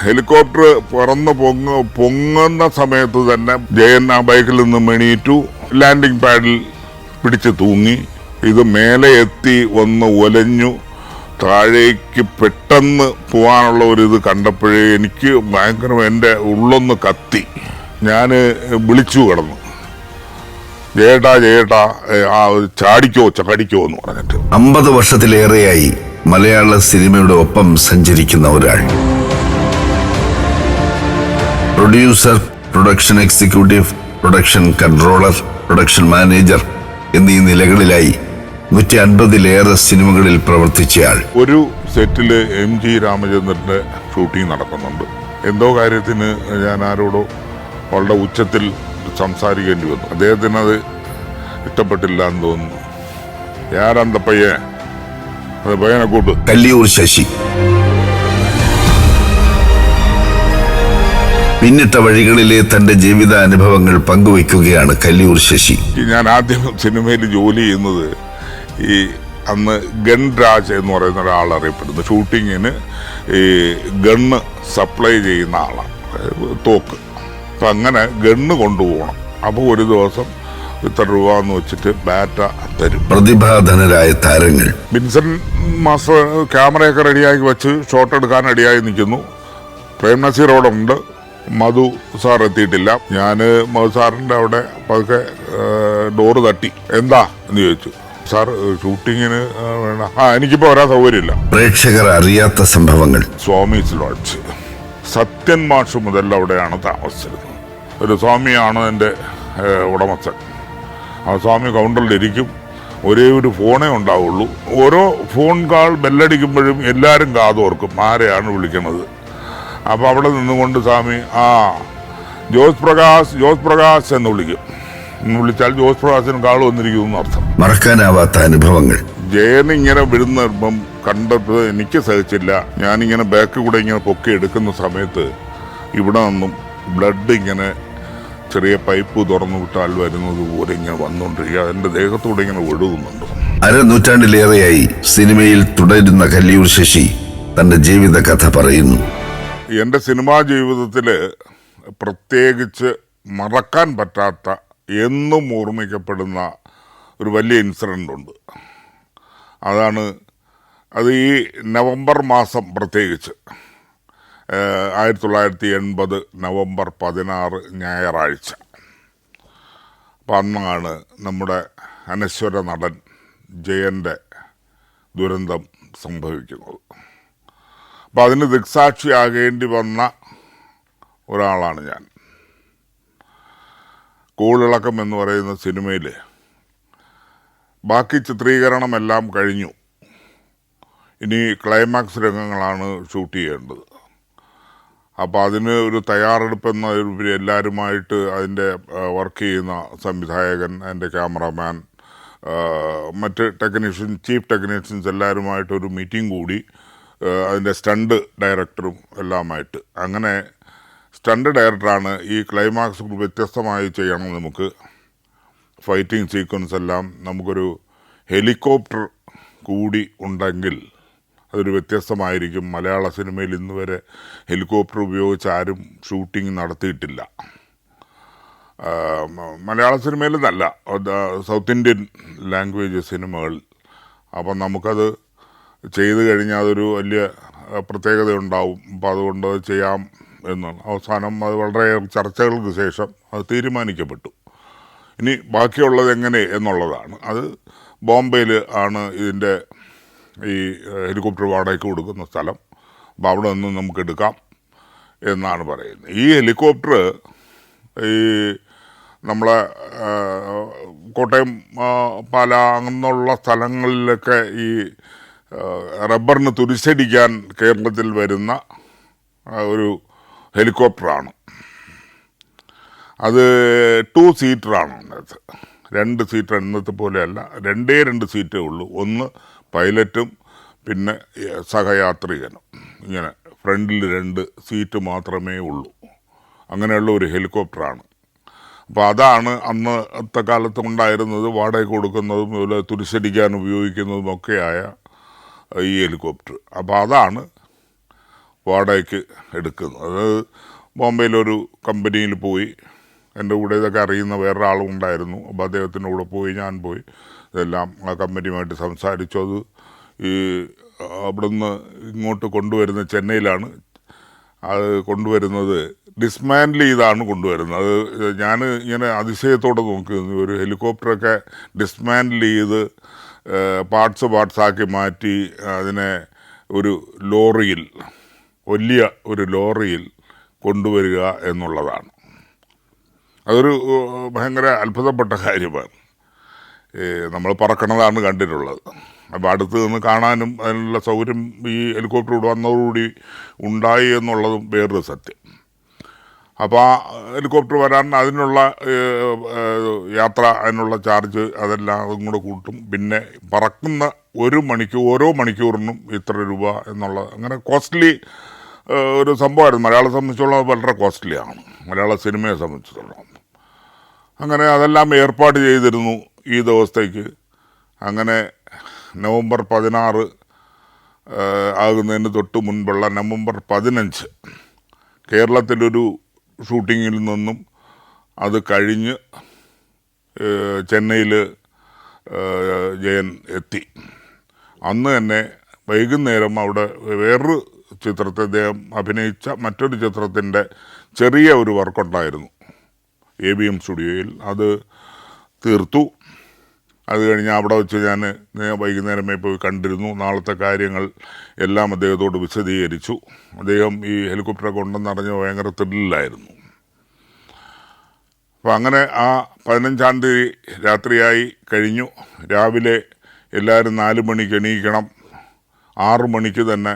Helicopter പറന്ന് പൊങ്ങുന്ന സമയത്ത് തന്നെ ജയൻ ആ ബൈക്കിൽ നിന്ന് മെണീറ്റു ലാൻഡിംഗ് പാഡിൽ പിടിച്ച് തൂങ്ങി. ഇത് മേലെ എത്തി ഒന്ന് ഒലഞ്ഞു താഴേക്ക് പെട്ടെന്ന് പോകാനുള്ള ഒരു ഇത് കണ്ടപ്പോഴേ എനിക്ക് ഭയങ്കര എൻ്റെ ഉള്ളൊന്ന് കത്തി. ഞാൻ വിളിച്ചു കിടന്നു, ജയേട്ടാ ജയേട്ടാ, ആ ചാടിക്കോ എന്ന് പറഞ്ഞിട്ട്. 50 വർഷത്തിലേറെയായി മലയാള സിനിമയുടെ ഒപ്പം സഞ്ചരിക്കുന്ന ഒരാൾ. Producer, production executive, production controller, production manager എന്നീ നിലകളിലായി 150-ലേറെ സിനിമകളിൽ പ്രവർത്തിച്ചയാൾ. ഒരു സെറ്റിൽ MG രാമചന്ദ്രന്റെ ഷൂട്ടിംഗ് നടക്കുന്നുണ്ട്. എന്തോ കാര്യത്തിന് ഞാൻ ആരോടോ വളരെ ഉച്ചത്തിൽ സംസാരിക്കേണ്ടി വന്നു. അദ്ദേഹത്തിന് അത് ഇഷ്ടപ്പെട്ടില്ല എന്ന് തോന്നുന്നു. യാരന്ത പയ്യൻ, അത് പയ്യനെ കൂട്ട്. കല്ലിയൂർ ശശി. പിന്നിട്ട വഴികളിലെ തന്റെ ജീവിതാനുഭവങ്ങൾ പങ്കുവയ്ക്കുകയാണ് കല്ലിയൂർ ശശി. ഞാൻ ആദ്യം സിനിമയിൽ ജോലി ചെയ്യുന്നത് ഈ അന്ന് ഗൺരാജ് എന്ന് പറയുന്ന ഒരാൾ അറിയപ്പെടുന്നു. ഷൂട്ടിങ്ങിന് ഈ ഗണ്ണ് സപ്ലൈ ചെയ്യുന്ന ആളാണ്, തോക്ക്. അപ്പം അങ്ങനെ ഗണ്ണ് കൊണ്ടുപോകണം. അപ്പോൾ ഒരു ദിവസം ഇത്ര രൂപ എന്ന് വെച്ചിട്ട് ബാറ്റ തരും. പ്രതിഭാധനരായ താരങ്ങൾ. വിൻസെന്റ് മാസ്റ്റർ ക്യാമറയൊക്കെ റെഡിയാക്കി വെച്ച് ഷോട്ട് എടുക്കാൻ റെഡിയായി നിൽക്കുന്നു. പ്രേം നസീർ അവിടെ ഉണ്ട്, മധു സാർ എത്തിയിട്ടില്ല. ഞാൻ മധു സാറിൻ്റെ അവിടെ പതുക്കെ ഡോറ് തട്ടി. എന്താ എന്ന് ചോദിച്ചു. സാർ ഷൂട്ടിങ്ങിന് വേണം. എനിക്കിപ്പോൾ വരാൻ സൗകര്യമില്ല. പ്രേക്ഷകർ അറിയാത്ത സംഭവങ്ങൾ. സ്വാമീസ് ലോഡ്ജ്, സത്യൻ മാഷ് മുതൽ അവിടെയാണ് താമസിച്ചിരുന്നത്. ഒരു സ്വാമിയാണ് എൻ്റെ ഉടമസ്ഥൻ. ആ സ്വാമി കൗണ്ടറിലിരിക്കും. ഒരേ ഒരു ഫോണേ ഉണ്ടാവുള്ളൂ. ഓരോ ഫോൺ കാൾ ബെല്ലടിക്കുമ്പോഴും എല്ലാവരും കാതോർക്കും ആരെയാണ് വിളിക്കുന്നത്. അപ്പോൾ അവിടെ നിന്നുകൊണ്ട് സ്വാമി ജോസ് പ്രകാശ് എന്ന് വിളിക്കും. വിളിച്ചാൽ ജോസ് പ്രകാശിന് കാൾ വന്നിരിക്കുന്നു അർത്ഥം. മറക്കാനാവാത്ത അനുഭവങ്ങൾ. ജയൻ ഇങ്ങനെ വിടുന്ന കണ്ടപ്പോൾ എനിക്ക് സഹിച്ചില്ല. ഞാനിങ്ങനെ ബാക്ക് കൂടെ ഇങ്ങനെ പൊക്കി എടുക്കുന്ന സമയത്ത് ഇവിടെ നിന്നും ബ്ലഡ് ഇങ്ങനെ ചെറിയ പൈപ്പ് തുറന്നു വിട്ടാൽ വരുന്നത് പോലെ ഇങ്ങനെ വന്നുകൊണ്ടിരിക്കുക. എൻ്റെ ദേഹത്തൂടെ ഇങ്ങനെ ഒഴുകുന്നുണ്ട്. അരനൂറ്റാണ്ടിലേറെയായി സിനിമയിൽ തുടരുന്ന കല്ലിയൂർ ശശി തന്റെ ജീവിത കഥ പറയുന്നു. എൻ്റെ സിനിമാ ജീവിതത്തിൽ പ്രത്യേകിച്ച് മറക്കാൻ പറ്റാത്ത, എന്നും ഓർമ്മിക്കപ്പെടുന്ന ഒരു വലിയ ഇൻസിഡൻ്റ് ഉണ്ട്. അത് ഈ നവംബർ മാസം, പ്രത്യേകിച്ച് 1980 നവംബർ 16 ഞായറാഴ്ച. അപ്പം അന്നാണ് നമ്മുടെ അനശ്വര നടൻ ജയൻ്റെ ദുരന്തം സംഭവിക്കുന്നത്. അപ്പം അതിന് ദിക്സാക്ഷിയാകേണ്ടി വന്ന ഒരാളാണ് ഞാൻ. കൂളിളക്കം എന്ന് പറയുന്ന സിനിമയിൽ ബാക്കി ചിത്രീകരണമെല്ലാം കഴിഞ്ഞു. ഇനി ക്ലൈമാക്സ് രംഗങ്ങളാണ് ഷൂട്ട് ചെയ്യേണ്ടത്. അപ്പോൾ അതിന് ഒരു തയ്യാറെടുപ്പെന്ന എല്ലാവരുമായിട്ട് അതിൻ്റെ വർക്ക് ചെയ്യുന്ന സംവിധായകൻ, എൻ്റെ ക്യാമറമാൻ, മറ്റ് ചീഫ് ടെക്നീഷ്യൻസ് എല്ലാവരുമായിട്ടൊരു മീറ്റിംഗ് കൂടി. അതിൻ്റെ സ്റ്റണ്ട് ഡയറക്ടറും എല്ലാമായിട്ട്. അങ്ങനെ സ്റ്റണ്ട് ഡയറക്ടറാണ് ഈ ക്ലൈമാക്സ് വ്യത്യസ്തമായി ചെയ്യണം. നമുക്ക് ഫൈറ്റിംഗ് സീക്വൻസ് എല്ലാം നമുക്കൊരു ഹെലികോപ്റ്റർ കൂടി ഉണ്ടെങ്കിൽ അതൊരു വ്യത്യസ്തമായിരിക്കും. മലയാള സിനിമയിൽ ഇന്ന് വരെ ഹെലികോപ്റ്റർ ഉപയോഗിച്ച് ആരും ഷൂട്ടിംഗ് നടത്തിയിട്ടില്ല. മലയാള സിനിമയിൽ നല്ല സൗത്ത് ഇന്ത്യൻ ലാംഗ്വേജ് സിനിമകൾ. അപ്പം നമുക്കത് ചെയ്തു കഴിഞ്ഞാൽ അതൊരു വലിയ പ്രത്യേകത ഉണ്ടാവും. അപ്പോൾ അതുകൊണ്ട് അത് ചെയ്യാം എന്നാണ്. അവസാനം അത് വളരെ ചർച്ചകൾക്ക് ശേഷം അത് തീരുമാനിക്കപ്പെട്ടു. ഇനി ബാക്കിയുള്ളത് എങ്ങനെ എന്നുള്ളതാണ്. അത് ബോംബെയിൽ ആണ് ഇതിൻ്റെ ഈ ഹെലികോപ്റ്റർ വാടകയ്ക്ക് കൊടുക്കുന്ന സ്ഥലം. അപ്പോൾ അവിടെ നിന്ന് നമുക്ക് എടുക്കാം എന്നാണ് പറയുന്നത്. ഈ ഹെലികോപ്റ്റർ ഈ നമ്മളെ കോട്ടയം, പാല അങ്ങനെയുള്ള സ്ഥലങ്ങളിലൊക്കെ ഈ റബ്ബറിന് തുരിശടിക്കാൻ കേരളത്തിൽ വരുന്ന ഒരു ഹെലികോപ്റ്ററാണ്. അത് 2 സീറ്ററാണ്. അതിനകത്ത് 2 സീറ്റർ ഇന്നത്തെ പോലെയല്ല, 2 സീറ്റേ ഉള്ളൂ. ഒന്ന് പൈലറ്റും പിന്നെ സഹയാത്രികനും. ഇങ്ങനെ ഫ്രണ്ടിൽ 2 സീറ്റ് മാത്രമേ ഉള്ളൂ. അങ്ങനെയുള്ള ഒരു ഹെലികോപ്റ്ററാണ്. അപ്പോൾ അതാണ് അന്നത്തെ കാലത്ത് ഉണ്ടായിരുന്നത്. വാടക കൊടുക്കുന്നതും അതുപോലെ തുരിശടിക്കാൻ ഉപയോഗിക്കുന്നതുമൊക്കെയായ ഈ ഹെലികോപ്റ്റർ. അപ്പോൾ അതാണ് വാടകയ്ക്ക് എടുക്കുന്നു. അത് ബോംബെയിലൊരു കമ്പനിയിൽ പോയി, എൻ്റെ കൂടെ ഇതൊക്കെ അറിയുന്ന വേറൊരാളും ഉണ്ടായിരുന്നു. അപ്പോൾ അദ്ദേഹത്തിൻ്റെ കൂടെ പോയി, ഞാൻ പോയി, ഇതെല്ലാം ആ കമ്പനിയുമായിട്ട് സംസാരിച്ചു. അത് ഈ അവിടുന്ന് ഇങ്ങോട്ട് കൊണ്ടുവരുന്ന ചെന്നൈയിലാണ് അത് കൊണ്ടുവരുന്നത്, ഡിസ്മാൻഡിൽ ചെയ്താണ് കൊണ്ടുവരുന്നത്. അത് ഞാൻ ഇങ്ങനെ അതിശയത്തോടെ നോക്കുന്നു. ഒരു ഹെലികോപ്റ്ററൊക്കെ ഡിസ്മാൻഡിൽ ചെയ്ത് പാർട്സാക്കി മാറ്റി അതിനെ ഒരു ലോറിയിൽ, വലിയ ഒരു ലോറിയിൽ കൊണ്ടുവരിക എന്നുള്ളതാണ്. അതൊരു ഭയങ്കര അത്ഭുതപ്പെട്ട കാര്യമാണ്. നമ്മൾ പറക്കണതാണ് കണ്ടിട്ടുള്ളത്. അപ്പോൾ അടുത്ത് നിന്ന് കാണാനും അതിനുള്ള സൗകര്യം ഈ ഹെലികോപ്റ്റർ ഇവിടെ വന്നതോടുകൂടി ഉണ്ടായി എന്നുള്ളതും വേറൊരു സത്യം. അപ്പോൾ ആ ഹെലികോപ്റ്റർ വരാൻ അതിനുള്ള യാത്ര, അതിനുള്ള ചാർജ്, അതെല്ലാം അതും കൂടെ കൂട്ടും. പിന്നെ പറക്കുന്ന ഓരോ മണിക്കൂറിനും ഇത്ര രൂപ എന്നുള്ള അങ്ങനെ കോസ്റ്റ്ലി ഒരു സംഭവമായിരുന്നു. മലയാളം സംബന്ധിച്ചോളം അത് വളരെ കോസ്റ്റ്ലിയാണ്, മലയാള സിനിമയെ സംബന്ധിച്ചിടത്തോളം. അങ്ങനെ അതെല്ലാം ഏർപ്പാട് ചെയ്തിരുന്നു ഈ ദിവസത്തേക്ക്. അങ്ങനെ നവംബർ 16 ആകുന്നതിന് തൊട്ട് മുൻപുള്ള നവംബർ 15 കേരളത്തിലൊരു ഷൂട്ടിങ്ങിൽ നിന്നും അത് കഴിഞ്ഞ് ചെന്നൈയിൽ ജയൻ എത്തി. അന്ന് തന്നെ വൈകുന്നേരം അവിടെ വേറൊരു ചിത്രത്തെ അദ്ദേഹം അഭിനയിച്ച മറ്റൊരു ചിത്രത്തിൻ്റെ ചെറിയ ഒരു വർക്കുണ്ടായിരുന്നു ABM സ്റ്റുഡിയോയിൽ. അത് തീർത്തു. അത് കഴിഞ്ഞ് അവിടെ വെച്ച് ഞാൻ വൈകുന്നേരമേ പോയി കണ്ടിരുന്നു. നാളത്തെ കാര്യങ്ങൾ എല്ലാം അദ്ദേഹത്തോട് വിശദീകരിച്ചു. അദ്ദേഹം ഈ ഹെലികോപ്റ്ററൊക്കെ ഉണ്ടെന്നറിഞ്ഞ് ഭയങ്കര ത്രില്ലിലായിരുന്നു. അപ്പോൾ അങ്ങനെ ആ 15-ാം തീയതി രാത്രിയായി കഴിഞ്ഞു. രാവിലെ എല്ലാവരും 4 മണിക്ക് എണീക്കണം. 6 മണിക്ക് തന്നെ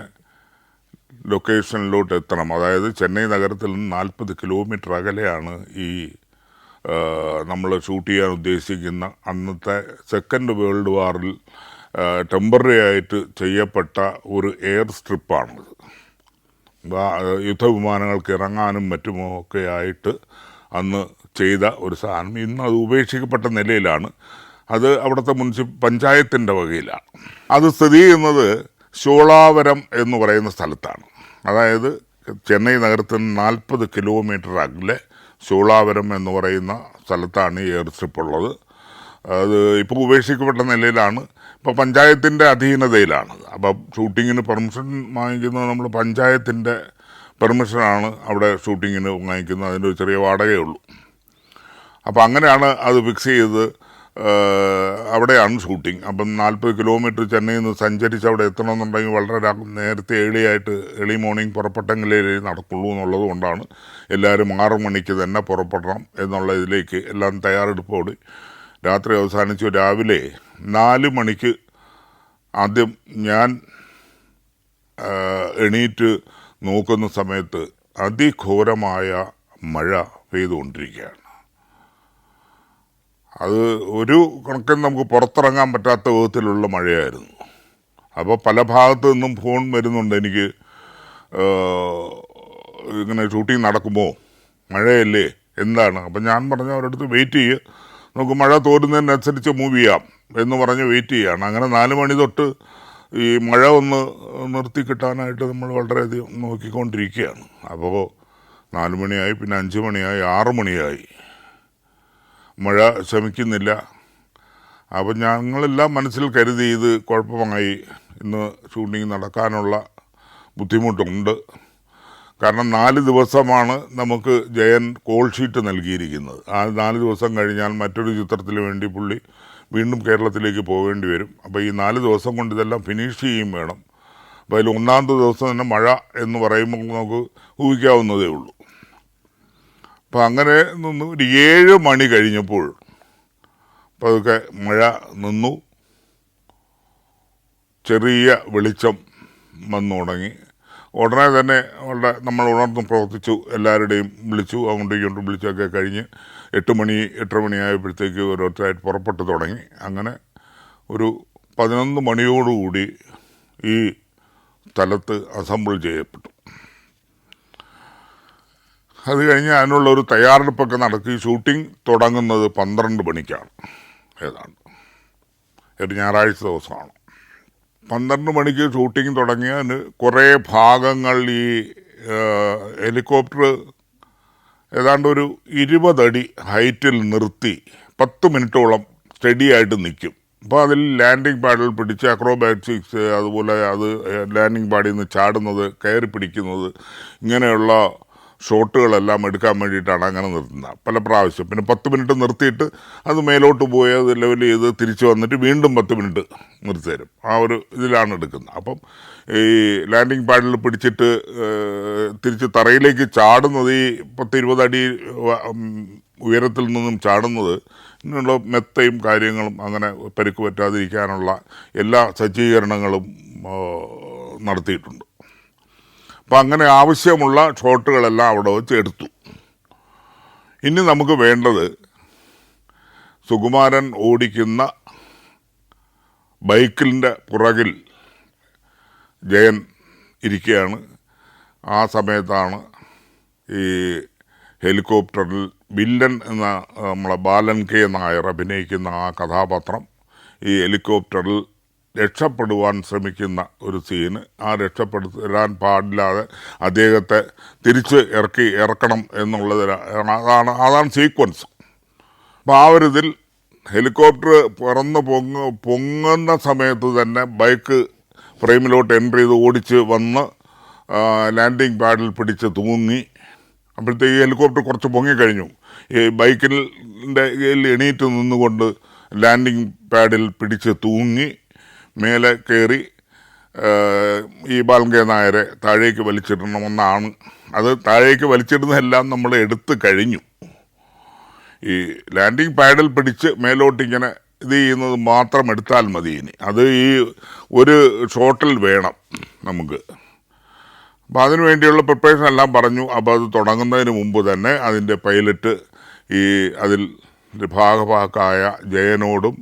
ലൊക്കേഷനിലോട്ട് എത്തണം. അതായത് ചെന്നൈ നഗരത്തിൽ നിന്ന് 40 കിലോമീറ്റർ അകലെയാണ് ഈ നമ്മൾ ഷൂട്ട് ചെയ്യാൻ ഉദ്ദേശിക്കുന്ന അന്നത്തെ സെക്കൻഡ് വേൾഡ് വാറിൽ ടെമ്പററി ആയിട്ട് ചെയ്യപ്പെട്ട ഒരു എയർ സ്ട്രിപ്പാണിത്. യുദ്ധവിമാനങ്ങൾക്ക് ഇറങ്ങാനും മറ്റുമൊക്കെ ആയിട്ട് അന്ന് ചെയ്ത ഒരു സാധനം. ഇന്ന് അത് ഉപേക്ഷിക്കപ്പെട്ട നിലയിലാണ്. അത് അവിടുത്തെ പഞ്ചായത്തിൻ്റെ വകയിലാണ്. അത് സ്ഥിതി ചെയ്യുന്നത് ശോളാവരം എന്ന് പറയുന്ന സ്ഥലത്താണ്. അതായത് ചെന്നൈ നഗരത്തിൽ നിന്ന് 40 കിലോമീറ്റർ അകലെ ശോളാവരം എന്ന് പറയുന്ന സ്ഥലത്താണ് ഈ എയർ സ്ട്രിപ്പ് ഉള്ളത്. അത് ഇപ്പോൾ ഉപേക്ഷിക്കപ്പെട്ട നിലയിലാണ്. ഇപ്പോൾ പഞ്ചായത്തിൻ്റെ അധീനതയിലാണ്. അപ്പം ഷൂട്ടിങ്ങിന് പെർമിഷൻ വാങ്ങിക്കുന്നത് നമ്മൾ പഞ്ചായത്തിൻ്റെ പെർമിഷനാണ് അവിടെ ഷൂട്ടിങ്ങിന് വാങ്ങിക്കുന്നത്. അതിൻ്റെ ഒരു ചെറിയ വാടകയേ ഉള്ളൂ. അപ്പോൾ അങ്ങനെയാണ് അത് ഫിക്സ് ചെയ്ത് അവിടെയാണ് ഷൂട്ടിങ്. അപ്പം 40 കിലോമീറ്റർ ചെന്നൈയിൽ നിന്ന് സഞ്ചരിച്ച് അവിടെ എത്തണമെന്നുണ്ടെങ്കിൽ വളരെ നേരത്തെ ഏർലി മോർണിംഗ് പുറപ്പെട്ടെങ്കിലേ നടക്കുള്ളൂ എന്നുള്ളത് കൊണ്ടാണ് എല്ലാവരും 6 മണിക്ക് തന്നെ പുറപ്പെടണം എന്നുള്ള ഇതിലേക്ക് എല്ലാം തയ്യാറെടുപ്പോടെ രാത്രി അവസാനിച്ചു. രാവിലെ 4 മണിക്ക് ആദ്യം ഞാൻ എണീറ്റ് നോക്കുന്ന സമയത്ത് അതിഘോരമായ മഴ പെയ്തുകൊണ്ടിരിക്കുകയാണ്. അത് ഒരു കണക്കിന് നമുക്ക് പുറത്തിറങ്ങാൻ പറ്റാത്ത വിധത്തിലുള്ള മഴയായിരുന്നു. അപ്പോൾ പല ഭാഗത്തു നിന്നും ഫോൺ വരുന്നുണ്ട് എനിക്ക്, ഇങ്ങനെ ഷൂട്ടിങ് നടക്കുമോ, മഴയല്ലേ, എന്താണ്. അപ്പം ഞാൻ പറഞ്ഞ അവരടുത്ത് വെയിറ്റ് ചെയ്യുക, നമുക്ക് മഴ തോരുന്നതിനനുസരിച്ച് മൂവ് ചെയ്യാം എന്ന് പറഞ്ഞ് വെയിറ്റ് ചെയ്യുകയാണ്. അങ്ങനെ 4 മണി തൊട്ട് ഈ മഴ ഒന്ന് നിർത്തി കിട്ടാനായിട്ട് നമ്മൾ വളരെയധികം നോക്കിക്കൊണ്ടിരിക്കുകയാണ്. അപ്പോൾ 4 മണിയായി, പിന്നെ 5 മണിയായി, 6 മണിയായി, മഴ ശമിക്കുന്നില്ല. അപ്പം ഞങ്ങളെല്ലാം മനസ്സിൽ കരുതി ഇത് കുഴപ്പമായി, ഇന്ന് ഷൂട്ടിങ് നടക്കാനുള്ള ബുദ്ധിമുട്ടുണ്ട്. കാരണം 4 ദിവസമാണ് നമുക്ക് ജയൻ കോൾ ഷീറ്റ് നൽകിയിരിക്കുന്നത്. ആ 4 ദിവസം കഴിഞ്ഞാൽ മറ്റൊരു ചിത്രത്തിന് വേണ്ടി പുള്ളി വീണ്ടും കേരളത്തിലേക്ക് പോകേണ്ടി വരും. അപ്പോൾ ഈ 4 ദിവസം കൊണ്ട് ഇതെല്ലാം ഫിനിഷ് ചെയ്യും വേണം. അപ്പോൾ അതിൽ 1-ാമത്തെ ദിവസം തന്നെ മഴ എന്ന് പറയുമ്പോൾ നമുക്ക് ഊഹിക്കാവുന്നതേ ഉള്ളൂ. അപ്പോൾ അങ്ങനെ നിന്ന് ഒരു 7 മണി കഴിഞ്ഞപ്പോൾ പതുക്കെ മഴ നിന്നു. ചെറിയ വെളിച്ചം വന്നു തുടങ്ങി. ഉടനെ തന്നെ നമ്മൾ ഉണർന്ന് പ്രവർത്തിച്ചു. എല്ലാവരുടെയും വിളിച്ചു, അങ്ങോട്ടും ഇങ്ങോട്ടും വിളിച്ചൊക്കെ കഴിഞ്ഞ് 8 മണിയായപ്പോഴത്തേക്ക് ഓരോരുത്തരായിട്ട് പുറപ്പെട്ടു തുടങ്ങി. അങ്ങനെ ഒരു 11 മണിയോടുകൂടി ഈ സ്ഥലത്ത് അസംബിൾ ചെയ്യപ്പെട്ടു. അത് കഴിഞ്ഞ് അതിനുള്ള ഒരു തയ്യാറെടുപ്പൊക്കെ നടത്തി. ഷൂട്ടിംഗ് തുടങ്ങുന്നത് 12 മണിക്കാണ്, ഏതാണ്ട് ഒരു ഞായറാഴ്ച ദിവസമാണ്. 12 മണിക്ക് ഷൂട്ടിംഗ് തുടങ്ങിയതിന് കുറേ ഭാഗങ്ങൾ ഈ ഹെലികോപ്റ്റർ ഏതാണ്ട് ഒരു 20 അടി ഹൈറ്റിൽ നിർത്തി 10 മിനിറ്റോളം സ്റ്റഡി ആയിട്ട് നിൽക്കും. അപ്പോൾ അതിൽ ലാൻഡിങ് പാഡിൽ പിടിച്ച് അക്രോബാറ്റിക്സ്, അതുപോലെ അത് ലാൻഡിങ് പാഡിൽ നിന്ന് ചാടുന്നത്, കയറി പിടിക്കുന്നത്, ഇങ്ങനെയുള്ള ഷോട്ടുകളെല്ലാം എടുക്കാൻ വേണ്ടിയിട്ടാണ് അങ്ങനെ നിർത്തുന്നത് പല പ്രാവശ്യം. പിന്നെ 10 മിനിറ്റ് നിർത്തിയിട്ട് അത് മേലോട്ട് പോയി അത് ലെവൽ ചെയ്ത് തിരിച്ച് വന്നിട്ട് വീണ്ടും 10 മിനിറ്റ് നിർത്തി തരും. ആ ഒരു ഇതിലാണ് എടുക്കുന്നത്. അപ്പം ഈ ലാൻഡിങ് പാഡിൽ പിടിച്ചിട്ട് തിരിച്ച് തറയിലേക്ക് ചാടുന്നത്, ഈ 10-20 അടി ഉയരത്തിൽ നിന്നും ചാടുന്നത്, ഇതിനുള്ള മെത്തയും കാര്യങ്ങളും അങ്ങനെ പരിക്ക് പറ്റാതിരിക്കാനുള്ള എല്ലാ സജ്ജീകരണങ്ങളും നടത്തിയിട്ടുണ്ട്. അപ്പം അങ്ങനെ ആവശ്യമുള്ള ഷോട്ടുകളെല്ലാം അവിടെ വെച്ച് എടുത്തു. ഇനി നമുക്ക് വേണ്ടത് സുകുമാരൻ ഓടിക്കുന്ന ബൈക്കിൻ്റെ പുറകിൽ ജയൻ ഇരിക്കുകയാണ്. ആ സമയത്താണ് ഈ ഹെലികോപ്റ്ററിൽ വില്ലൻ എന്ന നമ്മളെ ബാലൻ കെ നായർ അഭിനയിക്കുന്ന ആ കഥാപാത്രം ഈ ഹെലികോപ്റ്ററിൽ രക്ഷപ്പെടുവാൻ ശ്രമിക്കുന്ന ഒരു സീന്. ആ രക്ഷപ്പെടുത്താൻ പാടില്ലാതെ അദ്ദേഹത്തെ തിരിച്ച് ഇറക്കണം അതാണ് സീക്വൻസ്. അപ്പോൾ ആ ഒരു ഇതിൽ ഹെലികോപ്റ്റർ പൊങ്ങുന്ന സമയത്ത് തന്നെ ബൈക്ക് ഫ്രെയിമിലോട്ട് എൻട്രി ചെയ്ത് ഓടിച്ച് വന്ന് ലാൻഡിങ് പാഡിൽ പിടിച്ച് തൂങ്ങി. അപ്പോഴത്തേക്ക് ഹെലികോപ്റ്റർ കുറച്ച് പൊങ്ങിക്കഴിഞ്ഞു. ഈ ബൈക്കിൻ്റെ എണീറ്റ് നിന്നുകൊണ്ട് ലാൻഡിങ് പാഡിൽ പിടിച്ച് തൂങ്ങി മേലെ കയറി ഈ ബാലൻ കെ നായരെ താഴേക്ക് വലിച്ചിടണമെന്നാണ്. അത് താഴേക്ക് വലിച്ചിടുന്നതെല്ലാം നമ്മൾ എടുത്തു കഴിഞ്ഞു. ഈ ലാൻഡിങ് പാഡിൽ പിടിച്ച് മേലോട്ടിങ്ങനെ ഇത് ചെയ്യുന്നത് മാത്രം എടുത്താൽ മതി. ഇനി അത് ഈ ഒരു ഷോട്ടിൽ വേണം നമുക്ക്. അപ്പോൾ അതിനു വേണ്ടിയുള്ള പ്രിപ്പറേഷൻ എല്ലാം പറഞ്ഞു. അപ്പോൾ അത് തുടങ്ങുന്നതിന് മുമ്പ് തന്നെ അതിൻ്റെ പൈലറ്റ് അതിൽ ഭാഗഭാക്കായ ജയനോടും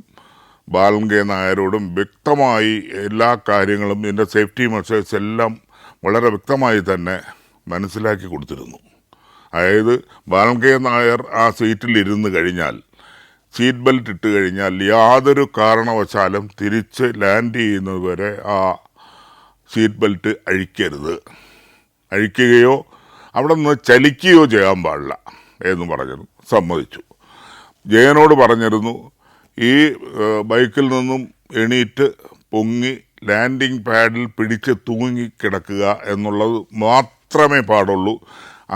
ബാലൻ കെ നായരോടും വ്യക്തമായി എല്ലാ കാര്യങ്ങളും, ഇതിൻ്റെ സേഫ്റ്റി മെഷേഴ്സ് എല്ലാം വളരെ വ്യക്തമായി തന്നെ മനസ്സിലാക്കി കൊടുത്തിരുന്നു. അതായത് ബാലൻ കെ നായർ ആ സീറ്റിൽ ഇരുന്ന് കഴിഞ്ഞാൽ, സീറ്റ് ബെൽറ്റ് ഇട്ട് കഴിഞ്ഞാൽ യാതൊരു കാരണവശാലും തിരിച്ച് ലാൻഡ് ചെയ്യുന്നത് വരെ ആ സീറ്റ് ബെൽറ്റ് അഴിക്കുകയോ അവിടെ നിന്ന് ചലിക്കുകയോ ചെയ്യാൻ പാടില്ല എന്ന് പറഞ്ഞിരുന്നു. സമ്മതിച്ചു. ജയനോട് പറഞ്ഞിരുന്നു ഈ ബൈക്കിൽ നിന്നും എണീറ്റ് പൊങ്ങി ലാൻഡിങ് പാഡിൽ പിടിച്ച് തൂങ്ങി കിടക്കുക എന്നുള്ളത് മാത്രമേ പാടുള്ളൂ.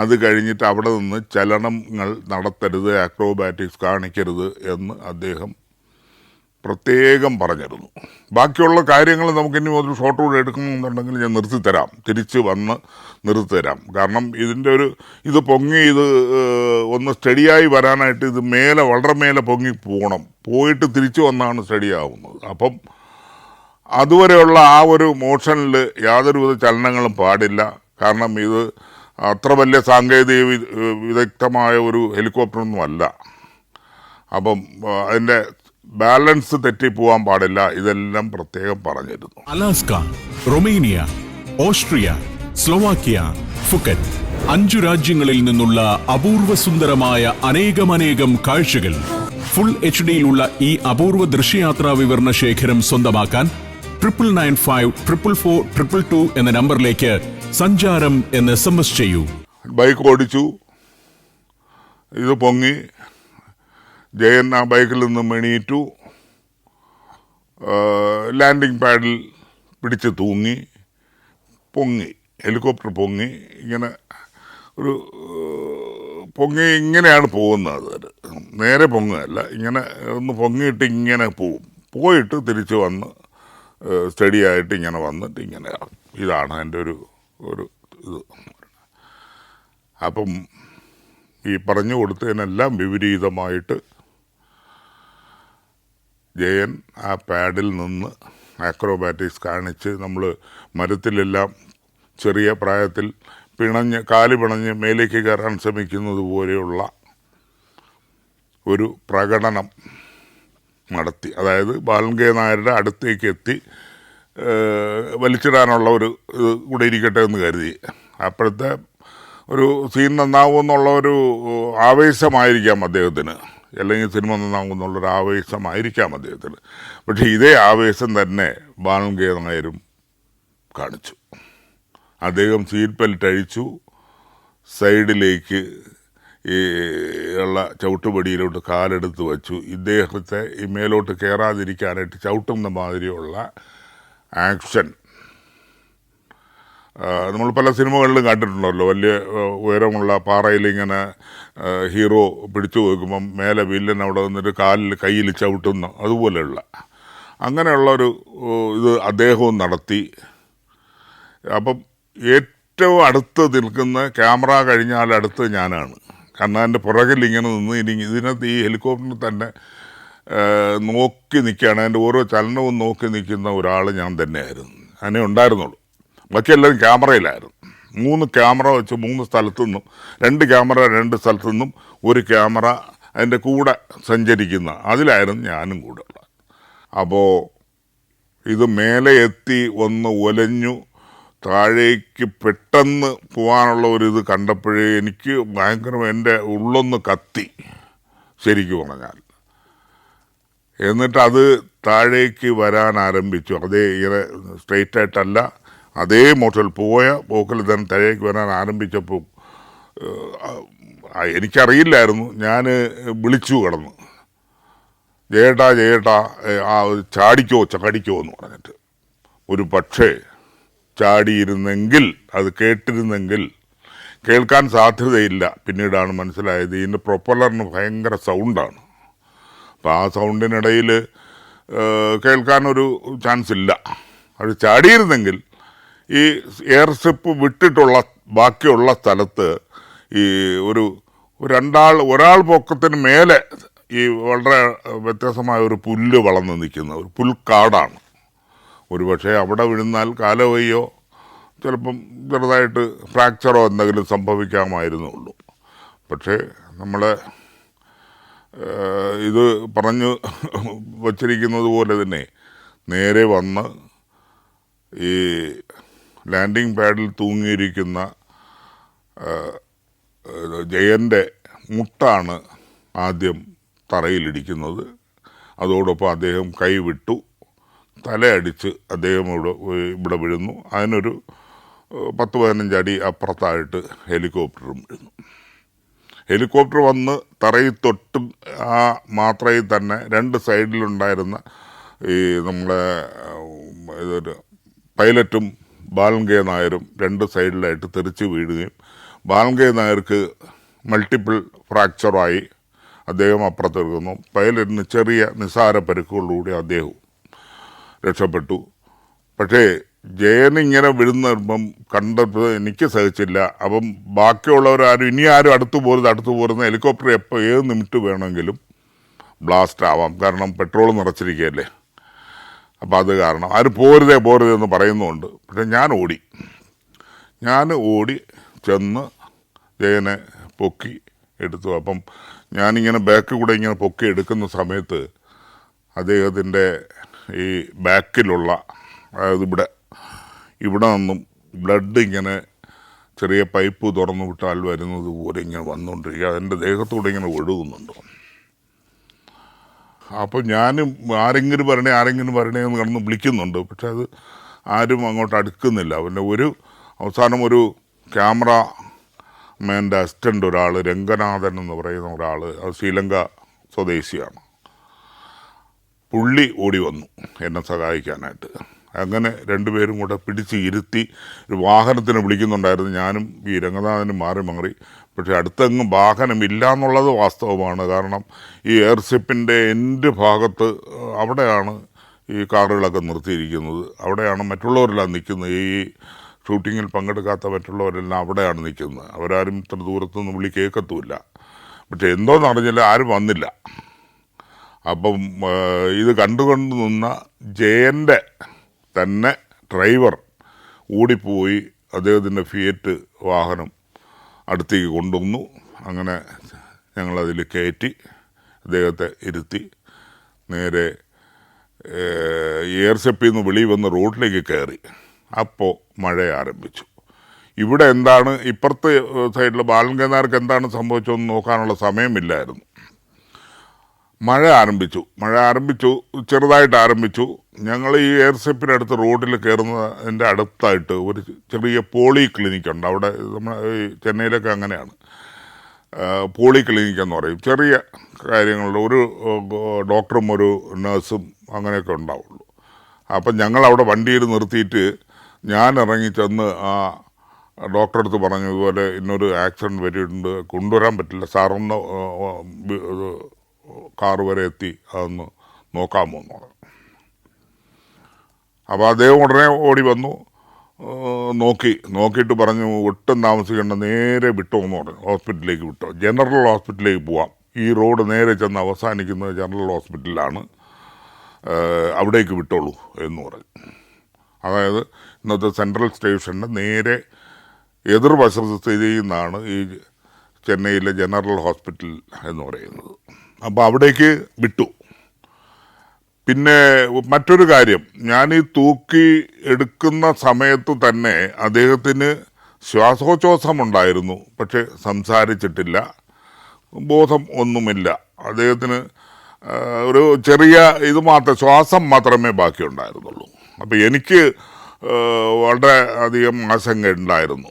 അത് കഴിഞ്ഞിട്ട് അവിടെ നിന്ന് ചലനങ്ങൾ നടത്തരുത്, അക്രോബാറ്റിക്സ് കാണിക്കരുത് എന്ന് അദ്ദേഹം പ്രത്യേകം പറഞ്ഞിരുന്നു. ബാക്കിയുള്ള കാര്യങ്ങൾ നമുക്കിനി ഒരു ഷോട്ട് കൂടെ എടുക്കണമെന്നുണ്ടെങ്കിൽ ഞാൻ നിർത്തിത്തരാം, തിരിച്ച് വന്ന് നിർത്തിത്തരാം. കാരണം ഇത് പൊങ്ങി ഒന്ന് സ്റ്റഡിയായി വരാനായിട്ട് ഇത് വളരെ മേലെ പൊങ്ങി പോയിട്ട് തിരിച്ചു വന്നാണ് സ്റ്റഡി ആവുന്നത്. അപ്പം അതുവരെയുള്ള ആ ഒരു മോഷനിൽ യാതൊരുവിധ ചലനങ്ങളും പാടില്ല. കാരണം ഇത് അത്ര വലിയ സാങ്കേതിക വിദഗ്ധമായ ഒരു ഹെലികോപ്റ്ററൊന്നും അല്ല. അപ്പം അതിൻ്റെ ബാലൻസ് തെറ്റിപ്പോവാൻ പാടില്ല. ഇതെല്ലാം പ്രത്യേകം പറഞ്ഞിരുന്നു. Alaska, Romania, Austria, Slovakia, Phuket 5 രാജ്യങ്ങളിൽ നിന്നുള്ള അപൂർവ സുന്ദരമായ അനേകം കാഴ്ചകൾ ഫുൾ HDയിലുള്ള ഈ അപൂർവ ദൃശ്യയാത്രാ വിവരണ ശേഖരം സ്വന്തമാക്കാൻ 99544422 എന്ന നമ്പറിലേക്ക് സഞ്ചാരം എന്ന് SMS ചെയ്യൂ. ബൈക്ക് ഓടിച്ചു, ഇത് പൊങ്ങി. ജയൻ ആ ബൈക്കിൽ നിന്നും എണീറ്റു, ലാൻഡിങ് പാഡിൽ പിടിച്ച് പൊങ്ങി. ഹെലികോപ്റ്റർ പൊങ്ങി ഇങ്ങനെയാണ് പോകുന്നത്. നേരെ പൊങ്ങുകയല്ല, ഇങ്ങനെ ഒന്ന് പൊങ്ങിയിട്ട് ഇങ്ങനെ പോയിട്ട് തിരിച്ച് വന്ന് സ്റ്റഡി ആയിട്ട് ഇങ്ങനെ വന്നിട്ട് ഇങ്ങനെ ഇറങ്ങും. ഇതാണ് എൻ്റെ ഒരു ഇത്. അപ്പം ഈ പറഞ്ഞു കൊടുത്തതിനെല്ലാം വിപരീതമായിട്ട് ജയൻ ആ പാഡിൽ നിന്ന് അക്രോബാറ്റിക്സ് കാണിച്ച്, നമ്മൾ മരത്തിലെല്ലാം ചെറിയ പ്രായത്തിൽ കാല് പിണഞ്ഞ് മേലേക്ക് കയറാൻ ശ്രമിക്കുന്നത് പോലെയുള്ള ഒരു പ്രകടനം നടത്തി. അതായത് ബാലൻ കെ നായരുടെ അടുത്തേക്ക് എത്തി വലിച്ചിടാനുള്ള ഒരു ഇത് കൂടെ ഇരിക്കട്ടെ എന്ന് കരുതി. അപ്പോഴത്തെ ഒരു സീൻ നന്നാവുമെന്നുള്ള ഒരു ആവേശമായിരിക്കാം അദ്ദേഹത്തിന്. അല്ലെങ്കിൽ സിനിമ നന്നാകുമെന്നുള്ളൊരു ആവേശമായിരിക്കാം അദ്ദേഹത്തിന്. പക്ഷേ ഇതേ ആവേശം തന്നെ ബാലൻകെ നായരും കാണിച്ചു. അദ്ദേഹം സീറ്റ് ബെൽറ്റ് അഴിച്ചു, സൈഡിലേക്ക് ഈ ഉള്ള ചവിട്ടുപടിയിലോട്ട് കാലെടുത്ത് വച്ചു. ഇദ്ദേഹത്തെ ഈ മേലോട്ട് കയറാതിരിക്കാനായിട്ട് ചവിട്ടുന്ന മാതിരിയുള്ള ആക്ഷൻ നമ്മൾ പല സിനിമകളിലും കണ്ടിട്ടുണ്ടല്ലോ. വലിയ ഉയരമുള്ള പാറയിലിങ്ങനെ ഹീറോ പിടിച്ചു വയ്ക്കുമ്പം മേലെ വില്ലൻ അവിടെ നിന്നിട്ട് കയ്യിൽ ചവിട്ടുന്ന അതുപോലെയുള്ള അങ്ങനെയുള്ളൊരു ഇത് അദ്ദേഹവും നടത്തി. അപ്പം ഏറ്റവും അടുത്ത് നിൽക്കുന്ന ക്യാമറ കഴിഞ്ഞാൽ അടുത്ത് ഞാനാണ്. കാരണം എൻ്റെ പുറകിൽ ഇങ്ങനെ നിന്ന് ഇതിനകത്ത് ഈ ഹെലികോപ്റ്ററിൽ തന്നെ നോക്കി നിൽക്കുകയാണ്. എൻ്റെ ഓരോ ചലനവും നോക്കി നിൽക്കുന്ന ഒരാൾ ഞാൻ തന്നെയായിരുന്നു. അങ്ങനെ ഉണ്ടായിരുന്നുള്ളൂ. ബാക്കി എല്ലാവരും ക്യാമറയിലായിരുന്നു. 3 ക്യാമറ വെച്ച് 3 സ്ഥലത്തു നിന്നും 2 ക്യാമറ 2 സ്ഥലത്തു നിന്നും ഒരു ക്യാമറ അതിൻ്റെ കൂടെ സഞ്ചരിക്കുന്ന അതിലായിരുന്നു ഞാനും കൂടെ ഉള്ളത്. അപ്പോൾ ഇത് മേലെ എത്തി ഒന്ന് ഒലഞ്ഞു താഴേക്ക് പെട്ടെന്ന് പോകാനുള്ള ഒരിത് കണ്ടപ്പോഴേ എനിക്ക് ഭയങ്കര എൻ്റെ ഉള്ളൊന്ന് കത്തി ശരിക്കും പറഞ്ഞാൽ. എന്നിട്ട് അത് താഴേക്ക് വരാൻ ആരംഭിച്ചു. അതേ ഇങ്ങനെ സ്ട്രെയിറ്റ് ആയിട്ടല്ല, അതേ മോട്ടൽ പോക്കിൽ തന്നെ താഴേക്ക് വരാൻ ആരംഭിച്ചപ്പോൾ എനിക്കറിയില്ലായിരുന്നു. ഞാൻ വിളിച്ചു കിടന്നു, ജയേട്ടാ ചാടിക്കോ എന്ന് പറഞ്ഞിട്ട്. ഒരു പക്ഷേ ചാടിയിരുന്നെങ്കിൽ, അത് കേട്ടിരുന്നെങ്കിൽ, കേൾക്കാൻ സാധ്യതയില്ല. പിന്നീടാണ് മനസ്സിലായത് ഇതിൻ്റെ പ്രൊപ്പല്ലറിന് ഭയങ്കര സൗണ്ടാണ്. അപ്പോൾ ആ സൗണ്ടിനിടയിൽ കേൾക്കാനൊരു ചാൻസ് ഇല്ല. അത് ചാടിയിരുന്നെങ്കിൽ ഈ എയർ സ്ട്രിപ്പ് വിട്ടിട്ടുള്ള ബാക്കിയുള്ള സ്ഥലത്ത് ഈ ഒരാൾ പൊക്കത്തിന് മേലെ ഈ വളരെ വ്യത്യസ്തമായ ഒരു പുല്ല് വളർന്ന് നിൽക്കുന്ന ഒരു പുൽക്കാടാണ്. ഒരുപക്ഷെ അവിടെ വീഴുന്നാൽ കാലവയ്യോ ചിലപ്പം ചെറുതായിട്ട് ഫ്രാക്ചറോ എന്തെങ്കിലും സംഭവിക്കാമായിരുന്നുള്ളൂ. പക്ഷേ നമ്മൾ ഇത് പറഞ്ഞു വച്ചിരിക്കുന്നത് പോലെ തന്നെ നേരെ വന്ന് ഈ ലാൻഡിംഗ് പാഡിൽ തൂങ്ങിയിരിക്കുന്ന ജയൻ്റെ മുട്ടാണ് ആദ്യം തറയിലിടിക്കുന്നത്. അതോടൊപ്പം അദ്ദേഹം കൈവിട്ടു, തലയടിച്ച് അദ്ദേഹം ഇവിടെ വീഴുന്നു. അതിനൊരു 10-15 അടി അപ്പുറത്തായിട്ട് ഹെലികോപ്റ്ററും വീഴുന്നു. ഹെലികോപ്റ്റർ വന്ന് തറയിൽ തൊട്ട് ആ മാത്രയിൽ തന്നെ 2 സൈഡിലുണ്ടായിരുന്ന ഈ നമ്മളെ ഇതൊരു പൈലറ്റും ബാലൻകെ നായരും 2 സൈഡിലായിട്ട് തെറിച്ച് വീഴുകയും ബാലൻകെ നായർക്ക് മൾട്ടിപ്പിൾ ഫ്രാക്ചറായി അദ്ദേഹം അപ്പുറത്തെടുക്കുന്നു. പൈലറ്റിന് ചെറിയ നിസ്സാര പരിക്കുകളിലൂടെ അദ്ദേഹവും രക്ഷപ്പെട്ടു. പക്ഷേ ജയനിങ്ങനെ വിഴുന്നപ്പം കണ്ടപ്പോൾ എനിക്ക് സഹിച്ചില്ല. അപ്പം ബാക്കിയുള്ളവരാരും ഇനി ആരും അടുത്തു പോരുന്ന ഹെലികോപ്റ്റർ എപ്പോൾ ഏത് നിമിഷം വേണമെങ്കിലും ബ്ലാസ്റ്റ് ആവാം. കാരണം പെട്രോൾ നിറച്ചിരിക്കുകയല്ലേ. അപ്പം അത് കാരണം ആരും പോരുതേ എന്ന് പറയുന്നുണ്ട്. പക്ഷെ ഞാൻ ഓടി ചെന്ന് ജയനെ പൊക്കി എടുത്തു. അപ്പം ഞാനിങ്ങനെ ബാക്ക് കൂടെ ഇങ്ങനെ പൊക്കി എടുക്കുന്ന സമയത്ത് അദ്ദേഹത്തിൻ്റെ ഈ ബാക്കിലുള്ള, അതായത് ഇവിടെ നിന്നും ബ്ലഡ് ഇങ്ങനെ ചെറിയ പൈപ്പ് തുറന്നു വിട്ടാൽ വരുന്നത് പോലെ ഇങ്ങനെ വന്നുകൊണ്ടിരിക്കുക. അതിൻ്റെ ദേഹത്തൂടെ ഇങ്ങനെ ഒഴുകുന്നുണ്ട്. അപ്പോൾ ഞാനും ആരെങ്കിലും വരണേ എന്ന് കിടന്ന് വിളിക്കുന്നുണ്ട്. പക്ഷെ അത് ആരും അങ്ങോട്ട് അടുക്കുന്നില്ല. പിന്നെ അവസാനം ഒരു ക്യാമറാമാൻ്റെ അസിസ്റ്റൻ്റ് ഒരാൾ, രംഗനാഥൻ എന്ന് പറയുന്ന ഒരാൾ, അത് ശ്രീലങ്ക സ്വദേശിയാണ്. പുള്ളി ഓടി വന്നു എന്നെ സഹായിക്കാനായിട്ട്. അങ്ങനെ 2 പേരും കൂടെ പിടിച്ച് ഇരുത്തി ഒരു വാഹനത്തിന് വിളിക്കുന്നുണ്ടായിരുന്നു. ഞാനും ഈ രംഗനാഥനും മാറി. പക്ഷേ അടുത്തെങ്ങും വാഹനമില്ല എന്നുള്ളത് വാസ്തവമാണ്. കാരണം ഈ എയർഷിപ്പിൻ്റെ എൻഡ് ഭാഗത്ത് അവിടെയാണ് ഈ കാറുകളൊക്കെ നിർത്തിയിരിക്കുന്നത്. അവിടെയാണ് മറ്റുള്ളവരെല്ലാം നിൽക്കുന്നത്. ഈ ഷൂട്ടിങ്ങിൽ പങ്കെടുക്കാത്ത മറ്റുള്ളവരെല്ലാം അവിടെയാണ് നിൽക്കുന്നത്. അവരാരും ഇത്ര ദൂരത്തുനിന്ന് വിളി കേൾക്കത്തുമില്ല. പക്ഷെ എന്തോന്ന് അറിഞ്ഞില്ല, ആരും വന്നില്ല. അപ്പം ഇത് കണ്ടുകൊണ്ട് നിന്ന ജയൻ്റെ തന്നെ ഡ്രൈവർ ഓടിപ്പോയി അദ്ദേഹത്തിൻ്റെ ഫിയറ്റ് വാഹനം അടുത്തേക്ക് കൊണ്ടുവന്നു. അങ്ങനെ ഞങ്ങളതിൽ കയറ്റി അദ്ദേഹത്തെ ഇരുത്തി നേരെ എയർഷിപ്പിൽ നിന്ന് വെളിയിൽ വന്ന് റോഡിലേക്ക് കയറി. അപ്പോൾ മഴ ആരംഭിച്ചു. ഇവിടെ എന്താണ് ഇപ്പുറത്തെ സൈഡിൽ ബാലൻകെ നായർക്ക് എന്താണ് സംഭവിച്ചതെന്ന് നോക്കാനുള്ള സമയമില്ലായിരുന്നു. മഴ ആരംഭിച്ചു, ചെറുതായിട്ട് ആരംഭിച്ചു. ഞങ്ങൾ ഈ എയർഷിപ്പിനടുത്ത് റോഡിൽ കയറുന്നതിൻ്റെ അടുത്തായിട്ട് ഒരു ചെറിയ പോളി ക്ലിനിക്ക് ഉണ്ട്. അവിടെ നമ്മൾ ഈ ചെന്നൈയിലൊക്കെ അങ്ങനെയാണ്, പോളി ക്ലിനിക്ക് എന്ന് പറയും. ചെറിയ കാര്യങ്ങളിൽ ഒരു ഡോക്ടറും ഒരു നഴ്സും അങ്ങനെയൊക്കെ ഉണ്ടാവുള്ളൂ. അപ്പം ഞങ്ങൾ അവിടെ വണ്ടിയിൽ നിർത്തിയിട്ട് ഞാൻ ഇറങ്ങി ചെന്ന് ആ ഡോക്ടറെ അടുത്ത് പറഞ്ഞു, ഇതുപോലെ ഇന്നൊരു ആക്സിഡൻറ്റ് പറ്റിയിട്ടുണ്ട്, കൊണ്ടുവരാൻ പറ്റില്ല, സാറൊന്ന് കാറ് വരെ എത്തി അതൊന്ന് നോക്കാമോ എന്ന് പറഞ്ഞു. അപ്പോൾ അദ്ദേഹം ഉടനെ ഓടി വന്നു, നോക്കിയിട്ട് പറഞ്ഞു, ഒട്ടും താമസിക്കേണ്ട, നേരെ വിട്ടോ എന്ന് പറഞ്ഞു. ഹോസ്പിറ്റലിലേക്ക് വിട്ടോ, ജനറൽ ഹോസ്പിറ്റലിലേക്ക് പോവാം, ഈ റോഡ് നേരെ ചെന്ന് അവസാനിക്കുന്നത് ജനറൽ ഹോസ്പിറ്റലിലാണ്, അവിടേക്ക് വിട്ടോളൂ എന്ന് പറഞ്ഞു. അതായത് ഇന്നത്തെ സെൻട്രൽ സ്റ്റേഷൻ്റെ നേരെ എതിർവശത്ത് സ്ഥിതി ചെയ്യുന്നതാണ് ഈ ചെന്നൈയിലെ ജനറൽ ഹോസ്പിറ്റൽ എന്ന് പറയുന്നത്. അപ്പോൾ അവിടേക്ക് വിട്ടു. പിന്നെ മറ്റൊരു കാര്യം, ഞാൻ ഈ തൂക്കി എടുക്കുന്ന സമയത്ത് തന്നെ അദ്ദേഹത്തിന് ശ്വാസോച്ഛ്വാസമുണ്ടായിരുന്നു, പക്ഷെ സംസാരിച്ചിട്ടില്ല, ബോധം ഒന്നുമില്ല. അദ്ദേഹത്തിന് ഒരു ചെറിയ ഇത് മാത്രം, ശ്വാസം മാത്രമേ ബാക്കിയുണ്ടായിരുന്നുള്ളൂ. അപ്പോൾ എനിക്ക് വളരെ അധികം ആശങ്ക ഉണ്ടായിരുന്നു.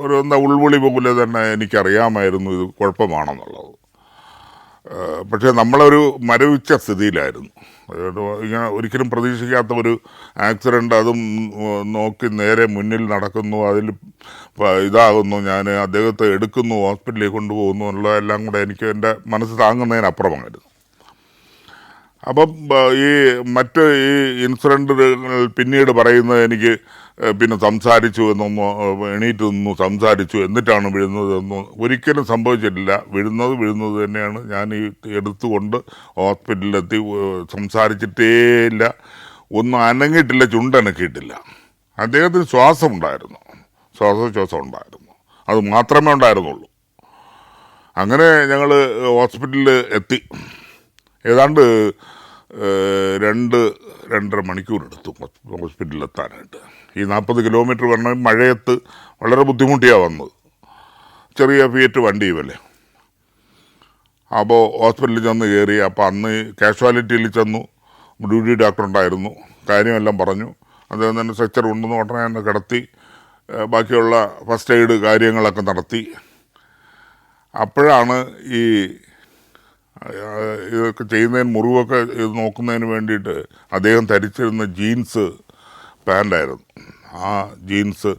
ഒരു എന്താ ഉൾവിളി പോലെ തന്നെ എനിക്കറിയാമായിരുന്നു ഇത് കുഴപ്പമാണെന്നുള്ളത്. പക്ഷേ നമ്മളൊരു മരവിച്ച സ്ഥിതിയിലായിരുന്നു. ഇങ്ങനെ ഒരിക്കലും പ്രതീക്ഷിക്കാത്ത ഒരു ആക്സിഡൻ്റ്, അതും നോക്കി നേരെ മുന്നിൽ നടക്കുന്നു, അതിൽ ഇതാകുന്നു, ഞാൻ അദ്ദേഹത്തെ എടുക്കുന്നു, ഹോസ്പിറ്റലിൽ കൊണ്ടുപോകുന്നു എന്നുള്ളതെല്ലാം കൂടെ എനിക്ക് എൻ്റെ മനസ്സ് താങ്ങുന്നതിനപ്പുറമായിരുന്നു. അപ്പം ഈ മറ്റ് ഈ ഇൻസിഡൻറ്റുകൾ പിന്നീട് പറയുന്നത് എനിക്ക് പിന്നെ സംസാരിച്ചു എന്നൊന്ന് എണീറ്റ് നിന്നു, സംസാരിച്ചു, എന്നിട്ടാണ് വീഴുന്നത് എന്നൊന്നും ഒരിക്കലും സംഭവിച്ചിട്ടില്ല. വീഴുന്നത് തന്നെയാണ്. ഞാൻ ഈ എടുത്തുകൊണ്ട് ഹോസ്പിറ്റലിലെത്തി, സംസാരിച്ചിട്ടേ ഇല്ല, ഒന്നും അനങ്ങിയിട്ടില്ല, ചുണ്ടനക്കിയിട്ടില്ല. അദ്ദേഹത്തിന് ശ്വാസോച്ഛ്വാസം ഉണ്ടായിരുന്നു, അത് മാത്രമേ ഉണ്ടായിരുന്നുള്ളൂ. അങ്ങനെ ഞങ്ങൾ ഹോസ്പിറ്റലിൽ എത്തി. ഏതാണ്ട് 2-2.5 മണിക്കൂറെടുത്തു ഹോസ്പിറ്റലിലെത്താനായിട്ട്. ഈ 40 കിലോമീറ്റർ വരണം, മഴയത്ത് വളരെ ബുദ്ധിമുട്ടിയാണ് വന്നത്, ചെറിയ ഫിയറ്റ് വണ്ടിയുമല്ലേ. അപ്പോൾ ഹോസ്പിറ്റലിൽ ചെന്ന് കയറി. അപ്പോൾ അന്ന് കാഷ്വാലിറ്റിയിൽ ചെന്നു, ഡ്യൂട്ടി ഡോക്ടർ ഉണ്ടായിരുന്നു, കാര്യമെല്ലാം പറഞ്ഞു. അദ്ദേഹം തന്നെ സ്ട്രെച്ചർ കൊണ്ടുവന്ന് ഉടനെ തന്നെ കിടത്തി, ബാക്കിയുള്ള ഫസ്റ്റ് എയ്ഡ് കാര്യങ്ങളൊക്കെ നടത്തി. അപ്പോഴാണ് ഈ ഇതൊക്കെ ചെയ്യുന്നതിന്, മുറിവൊക്കെ ഇത് നോക്കുന്നതിന് വേണ്ടിയിട്ട് അദ്ദേഹം ധരിച്ചിരുന്ന ജീൻസ് പാൻ്റായിരുന്നു. ആ ജീൻസ്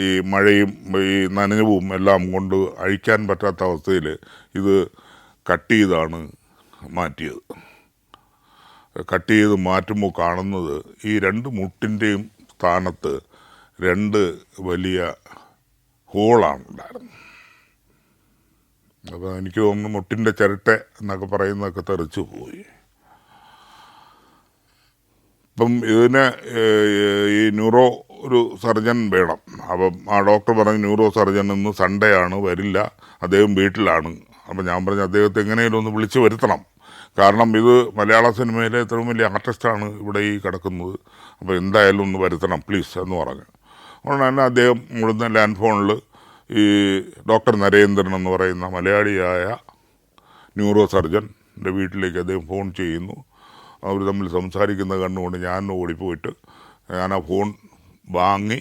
ഈ മഴയും ഈ നനവും എല്ലാം കൊണ്ട് അഴിക്കാൻ പറ്റാത്ത അവസ്ഥയിൽ ഇത് കട്ട് ചെയ്താണ് മാറ്റിയത്. കട്ട് ചെയ്ത് മാറ്റുമ്പോൾ കാണുന്നത് ഈ 2 മുട്ടിൻ്റെയും സ്ഥാനത്ത് 2 വലിയ ഹോളാണ് ഉണ്ടായിരുന്നത്. അപ്പോൾ എനിക്ക് തോന്നുന്നു മുട്ടിൻ്റെ ചിരട്ട എന്നൊക്കെ പറയുന്നതൊക്കെ തെറിച്ചു പോയി. ഇപ്പം ഇതിന് ഈ ന്യൂറോ ഒരു സർജൻ വേണം. അപ്പം ആ ഡോക്ടർ പറഞ്ഞു, ന്യൂറോ സർജൻ ഇന്ന് സൺഡേ ആണ്, വരില്ല, അദ്ദേഹം വീട്ടിലാണ്. അപ്പം ഞാൻ പറഞ്ഞു, അദ്ദേഹത്തെ എങ്ങനെയും ഒന്ന് വിളിച്ച് വരുത്തണം, കാരണം ഇത് മലയാള സിനിമയിലെ ഏറ്റവും വലിയ ആർട്ടിസ്റ്റാണ് ഇവിടെ ഈ കിടക്കുന്നത്, അപ്പോൾ എന്തായാലും ഒന്ന് വരുത്തണം പ്ലീസ് എന്ന് പറഞ്ഞു. അതുകൊണ്ട് തന്നെ അദ്ദേഹം മുഴുവൻ ലാൻഡ് ഫോണിൽ ഈ ഡോക്ടർ നരേന്ദ്രൻ എന്ന് പറയുന്ന മലയാളിയായ ന്യൂറോ സർജൻ്റെ വീട്ടിലേക്ക് അദ്ദേഹം ഫോൺ ചെയ്യുന്നു. അവർ തമ്മിൽ സംസാരിക്കുന്നത് കണ്ടുകൊണ്ട് ഞാൻ ഓടിപ്പോയിട്ട് ഞാൻ ആ ഫോൺ വാങ്ങി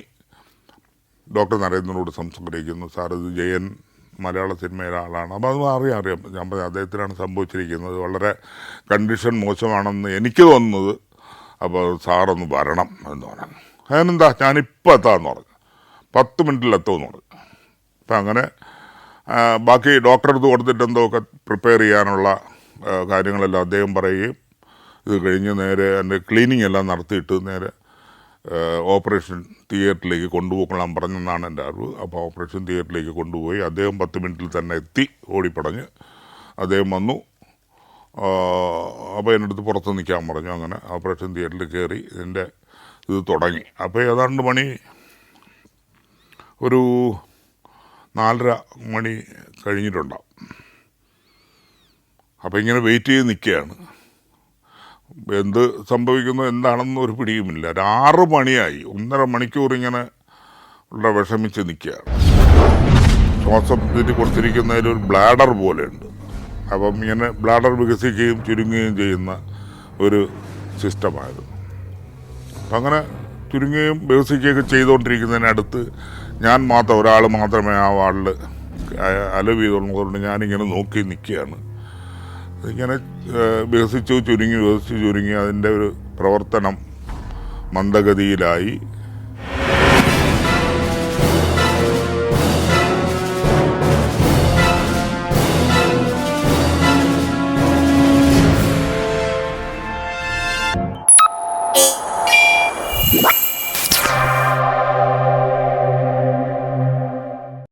ഡോക്ടർ നരേന്ദ്രനോട് സംസാരിക്കുന്നു. സാർ, ഇത് ജയൻ മലയാള സിനിമയിലെ ആളാണ്, അപ്പോൾ അത് അറിയാം. ഞാൻ പറഞ്ഞു, അദ്ദേഹത്തിനാണ് സംഭവിച്ചിരിക്കുന്നത്, വളരെ കണ്ടീഷൻ മോശമാണെന്ന് എനിക്ക് തോന്നുന്നത്, അപ്പോൾ സാറൊന്ന് വരണം എന്ന് പറഞ്ഞു. അതിനെന്താ, ഞാനിപ്പോൾ എത്താമെന്ന് പറഞ്ഞു, 10 മിനിറ്റിൽ എത്തുമെന്ന് പറഞ്ഞു. അപ്പം അങ്ങനെ ബാക്കി ഡോക്ടറെ അടുത്ത് കൊടുത്തിട്ട് എന്തൊക്കെ പ്രിപ്പയർ ചെയ്യാനുള്ള കാര്യങ്ങളെല്ലാം അദ്ദേഹം പറയുകയും, ഇത് കഴിഞ്ഞ് നേരെ എൻ്റെ ക്ലീനിങ് എല്ലാം നടത്തിയിട്ട് നേരെ ഓപ്പറേഷൻ തിയേറ്ററിലേക്ക് കൊണ്ടുപോകണം പറഞ്ഞെന്നാണ് എൻ്റെ അറിവ്. അപ്പോൾ ഓപ്പറേഷൻ തിയേറ്ററിലേക്ക് കൊണ്ടുപോയി. അദ്ദേഹം 10 മിനിറ്റിൽ തന്നെ എത്തി, ഓടിപ്പടഞ്ഞ് അദ്ദേഹം വന്നു. അപ്പോൾ എൻ്റെ അടുത്ത് പുറത്ത് നിൽക്കാൻ പറഞ്ഞു. അങ്ങനെ ഓപ്പറേഷൻ തിയേറ്ററിൽ കയറി ഇതിൻ്റെ ഇത് തുടങ്ങി. അപ്പോൾ ഏതാണ്ട് മണി ഒരു 4:30 മണി കഴിഞ്ഞിട്ടുണ്ടാവും. അപ്പോൾ ഇങ്ങനെ വെയിറ്റ് ചെയ്ത് നിൽക്കുകയാണ്, എന്ത് സംഭവിക്കുന്നു എന്താണെന്ന് ഒരു പിടിയുമില്ല. 6 മണിയായി, 1.5 മണിക്കൂർ ഇങ്ങനെ ഉള്ള വിഷമിച്ച് നിൽക്കുകയാണ്. ശ്വാസം ഇതിന് കൊടുത്തിരിക്കുന്നതിൽ ഒരു ബ്ലാഡർ പോലെയുണ്ട്, അപ്പം ഇങ്ങനെ ബ്ലാഡർ വികസിക്കുകയും ചുരുങ്ങുകയും ചെയ്യുന്ന ഒരു സിസ്റ്റമായിരുന്നു. അപ്പം അങ്ങനെ ചുരുങ്ങുകയും വികസിക്കുകയൊക്കെ ചെയ്തുകൊണ്ടിരിക്കുന്നതിനടുത്ത് ഞാൻ മാത്രം, ഒരാൾ മാത്രമേ ആ വാർഡിൽ അലവ് ചെയ്തുള്ളതുകൊണ്ട് ഞാനിങ്ങനെ നോക്കി നിൽക്കുകയാണ്. ഇങ്ങനെ വികസിച്ചു ചുരുങ്ങി അതിൻ്റെ ഒരു പ്രവർത്തനം മന്ദഗതിയിലായി.